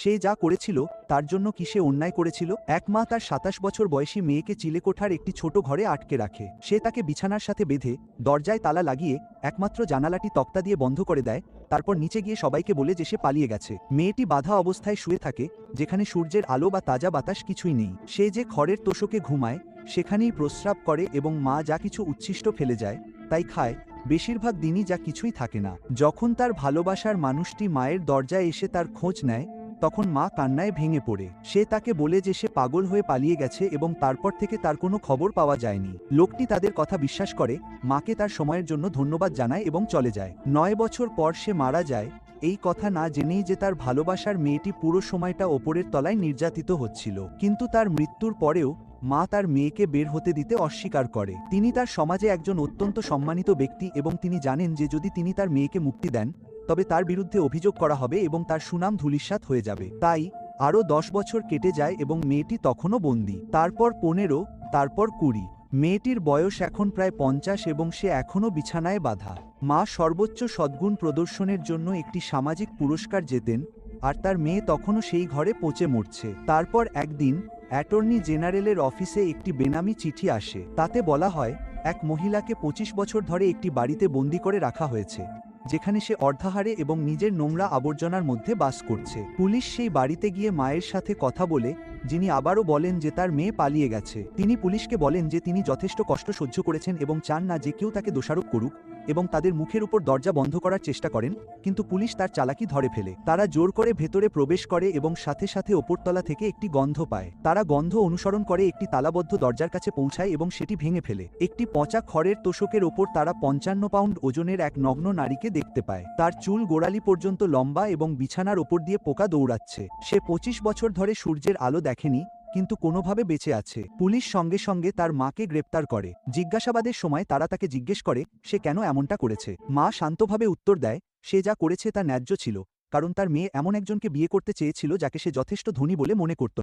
সে যা করেছিল তার জন্য কি সে অন্যায় করেছিল? এক মা তার ২৭ বছর বয়সী মেয়েকে চিলেকোঠার একটি ছোট ঘরে আটকে রাখে। সে তাকে বিছানার সাথে বেঁধে দরজায় তালা লাগিয়ে একমাত্র জানালাটি তক্তা দিয়ে বন্ধ করে দেয়। তারপর নিচে গিয়ে সবাইকে বলে যে সে পালিয়ে গেছে। মেয়েটি বাধা অবস্থায় শুয়ে থাকে, যেখানে সূর্যের আলো বা তাজা বাতাস কিছুই নেই। সে যে খড়ের তোশকে ঘুমায় সেখানেই প্রস্রাব করে এবং মা যা কিছু উচ্ছিষ্ট ফেলে যায় তাই খায়। বেশিরভাগ দিনই যা কিছুই থাকে না। যখন তার ভালোবাসার মানুষটি মায়ের দরজায় এসে তার খোঁজ নেয় তখন মা কান্নায় ভেঙে পড়ে। সে তাকে বলে যে সে পাগল হয়ে পালিয়ে গেছে এবং তারপর থেকে তার কোনো খবর পাওয়া যায়নি। লোকটি তাদের কথা বিশ্বাস করে, মাকে তার সময়ের জন্য ধন্যবাদ জানায় এবং চলে যায়। ৯ বছর পর সে মারা যায়, এই কথা না জেনেই যে তার ভালোবাসার মেয়েটি পুরো সময়টা ওপরের তলায় নির্যাতিত হচ্ছিল। কিন্তু তার মৃত্যুর পরেও মা তার মেয়েকে বের হতে দিতে অস্বীকার করে। তিনি তার সমাজে একজন অত্যন্ত সম্মানিত ব্যক্তি এবং তিনি জানেন যে যদি তিনি তার মেয়েকে মুক্তি দেন তবে তার বিরুদ্ধে অভিযোগ করা হবে এবং তার সুনাম ধূলিসাৎ হয়ে যাবে। তাই আরও ১০ বছর কেটে যায় এবং মেয়েটি তখনও বন্দী। তারপর ১৫, তারপর ২০। মেয়েটির বয়স এখন প্রায় ৫০ এবং সে এখনও বিছানায় বাঁধা। মা সর্বোচ্চ সদ্গুণ প্রদর্শনের জন্য একটি সামাজিক পুরস্কার জেতেন, আর তার মেয়ে তখনও সেই ঘরে পচে মরছে। তারপর একদিন অ্যাটর্নি জেনারেলের অফিসে একটি বেনামি চিঠি আসে। তাতে বলা হয় এক মহিলাকে ২৫ বছর ধরে একটি বাড়িতে বন্দি করে রাখা হয়েছে, যেখানে সে অর্ধাহারে এবং নিজের নোংরা আবর্জনার মধ্যে বাস করছে। পুলিশ সেই বাড়িতে গিয়ে মায়ের সাথে কথা বলে, যিনি আবারও বলেন যে তার মেয়ে পালিয়ে গেছে। তিনি পুলিশকে বলেন যে তিনি যথেষ্ট কষ্ট সহ্য করেছেন এবং চান না যে কেউ তাকে দোষারোপ করুক, এবং তাদের মুখের উপর দরজা বন্ধ করার চেষ্টা করেন, কিন্তু পুলিশ তার চালাকি ধরে ফেলে। তারা জোর করে ভেতরে প্রবেশ করে এবং সাথে সাথে ওপরতলা থেকে একটি গন্ধ পায়। তারা গন্ধ অনুসরণ করে একটি তালাবদ্ধ দরজার কাছে পৌঁছায় এবং সেটি ভেঙে ফেলে। একটি পচা খড়ের তোশকের ওপর তারা ৫৫ পাউন্ড ওজনের এক নগ্ন নারীকে দেখতে পায়। তার চুল গোড়ালি পর্যন্ত লম্বা এবং বিছানার ওপর দিয়ে পোকা দৌড়াচ্ছে। সে ২৫ বছর ধরে সূর্যের আলো দেখেনি, কিন্তু কোনোভাবে বেঁচে আছে। পুলিশ সঙ্গে সঙ্গে তার মাকে গ্রেপ্তার করে। জিজ্ঞাসাবাদের সময় তারা তাকে জিজ্ঞেস করে সে কেন এমনটা করেছে। মা শান্তভাবে উত্তর দেয় সে যা করেছে তা ন্যায্য ছিল, কারণ তার মেয়ে এমন একজনকে বিয়ে করতে চেয়েছিল যাকে সে যথেষ্ট ধনী বলে মনে করত।